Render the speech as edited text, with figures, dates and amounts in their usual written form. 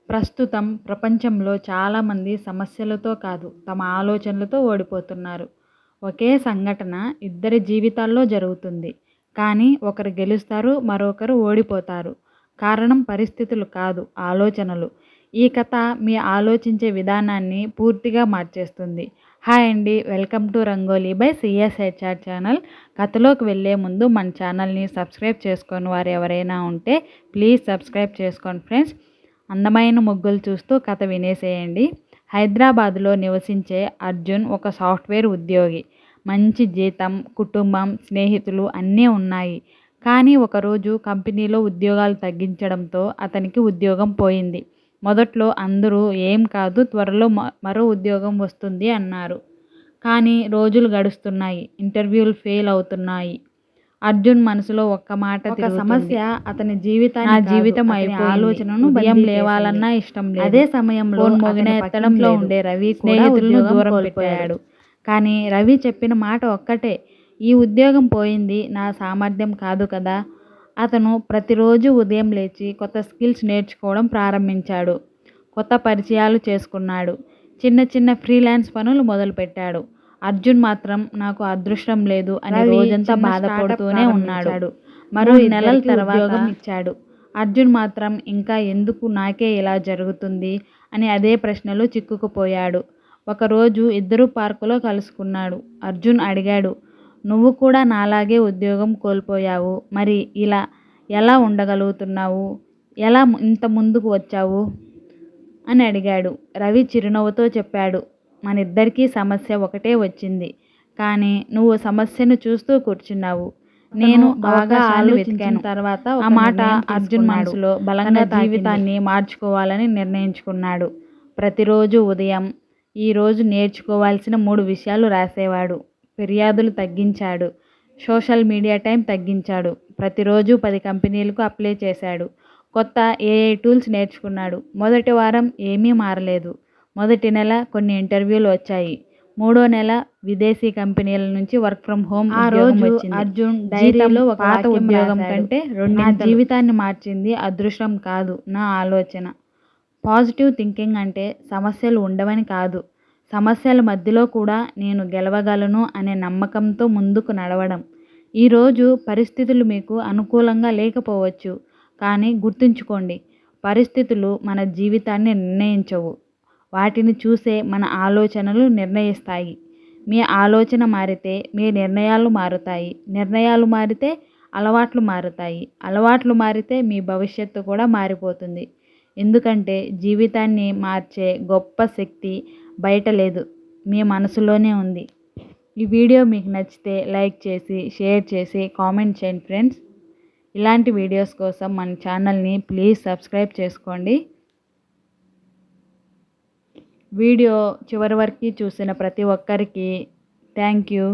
ప్రస్తుతం ప్రపంచంలో చాలామంది సమస్యలతో కాదు, తమ ఆలోచనలతో ఓడిపోతున్నారు. ఒకే సంఘటన ఇద్దరి జీవితాల్లో జరుగుతుంది. కానీ ఒకరు గెలుస్తారు, మరొకరు ఓడిపోతారు. కారణం పరిస్థితులు కాదు, ఆలోచనలు. ఈ కథ మీ ఆలోచించే విధానాన్ని పూర్తిగా మార్చేస్తుంది. హాయ్ అండి, welcome to Rangoli by CSHR channel. కథలోకి వెళ్ళే ముందు మన ఛానల్ని సబ్స్క్రైబ్ చేసుకొని వారు ఎవరైనా ఉంటే ప్లీజ్ సబ్స్క్రైబ్ చేసుకోండి ఫ్రెండ్స్. అందమైన ముగ్గులు చూస్తూ కథ వినేసేయండి. హైదరాబాద్లో నివసించే అర్జున్ ఒక సాఫ్ట్వేర్ ఉద్యోగి. మంచి జీతం, కుటుంబం, స్నేహితులు అన్నీ ఉన్నాయి. కానీ ఒకరోజు కంపెనీలో ఉద్యోగాలు తగ్గించడంతో అతనికి ఉద్యోగం పోయింది. మొదట్లో అందరూ ఏం కాదు, త్వరలో మరో ఉద్యోగం వస్తుంది అన్నారు. కానీ రోజులు గడుస్తున్నాయి, ఇంటర్వ్యూలు ఫెయిల్ అవుతున్నాయి. అర్జున్ మనసులో ఒక్క మాట తిరుగుతుంది. సమస్య అతని జీవితాన్ని, నా జీవితం అయిపోయింది. ఆలోచనను ఉదయం లేవాలన్నా ఇష్టం లేదు. అదే సమయంలో మోగిన ఎత్తడంలో ఉండే రవి స్నేహితులను దూరం పెట్టాడు. కానీ రవి చెప్పిన మాట ఒక్కటే, ఈ ఉద్యోగం పోయింది నా సామర్థ్యం కాదు కదా. అతను ప్రతిరోజు ఉదయం లేచి కొత్త స్కిల్స్ నేర్చుకోవడం ప్రారంభించాడు. కొత్త పరిచయాలు చేసుకున్నాడు. చిన్న చిన్న ఫ్రీలాన్స్ పనులు మొదలుపెట్టాడు. అర్జున్ మాత్రం నాకు అదృష్టం లేదు అని రోజంతా బాధపడుతూనే ఉన్నాడు. మరో నెలల తర్వాత ఇచ్చాడు. అర్జున్ మాత్రం ఇంకా ఎందుకు నాకే ఇలా జరుగుతుంది అని అదే ప్రశ్నలో చిక్కుకుపోయాడు. ఒకరోజు ఇద్దరు పార్కులో కలుసుకున్నాడు. అర్జున్ అడిగాడు, నువ్వు కూడా నాలాగే ఉద్యోగం కోల్పోయావు, మరి ఇలా ఎలా ఉండగలుగుతున్నావు, ఎలా ఇంత ముందుకు వచ్చావు అని అడిగాడు. రవి చిరునవ్వుతో చెప్పాడు, మనిద్దరికీ సమస్య ఒకటే వచ్చింది, కానీ నువ్వు సమస్యను చూస్తూ కూర్చున్నావు. నేను బాగా ఆలోచించిన తర్వాత ఆ మాట అర్జున్ మనసులో బలంగా జీవితాన్ని మార్చుకోవాలని నిర్ణయించుకున్నాడు. ప్రతిరోజు ఉదయం ఈరోజు నేర్చుకోవాల్సిన 3 విషయాలు రాసేవాడు. ఫిర్యాదులు తగ్గించాడు. సోషల్ మీడియా టైం తగ్గించాడు. ప్రతిరోజు 10 కంపెనీలకు అప్లై చేశాడు. కొత్త ఏఐ టూల్స్ నేర్చుకున్నాడు. మొదటి వారం ఏమీ మారలేదు. మొదటి నెల కొన్ని ఇంటర్వ్యూలు వచ్చాయి. 3వ నెల విదేశీ కంపెనీల నుంచి వర్క్ ఫ్రం హోమ్ ఉద్యోగం వచ్చింది. అర్జున్ డైరీలో ఒక పాత ఉద్యోగం కంటే నా జీవితాన్ని మార్చింది అదృష్టం కాదు, నా ఆలోచన. పాజిటివ్ థింకింగ్ అంటే సమస్యలు ఉండవని కాదు, సమస్యల మధ్యలో కూడా నేను గెలవగలను అనే నమ్మకంతో ముందుకు నడవడం. ఈరోజు పరిస్థితులు మీకు అనుకూలంగా లేకపోవచ్చు, కానీ గుర్తుంచుకోండి, పరిస్థితులు మన జీవితాన్ని నిర్ణయించవు, వాటిని చూసే మన ఆలోచనలు నిర్ణయిస్తాయి. మీ ఆలోచన మారితే మీ నిర్ణయాలు మారుతాయి. నిర్ణయాలు మారితే అలవాట్లు మారుతాయి. అలవాట్లు మారితే మీ భవిష్యత్తు కూడా మారిపోతుంది. ఎందుకంటే జీవితాన్ని మార్చే గొప్ప శక్తి బయట లేదు, మీ మనసులోనే ఉంది. ఈ వీడియో మీకు నచ్చితే లైక్ చేసి, షేర్ చేసి, కామెంట్ చేయండి ఫ్రెండ్స్. ఇలాంటి వీడియోస్ కోసం మన ఛానల్ని ప్లీజ్ సబ్స్క్రైబ్ చేసుకోండి. వీడియో చివరి వరకు చూసిన ప్రతి ఒక్కరికి థ్యాంక్ యూ.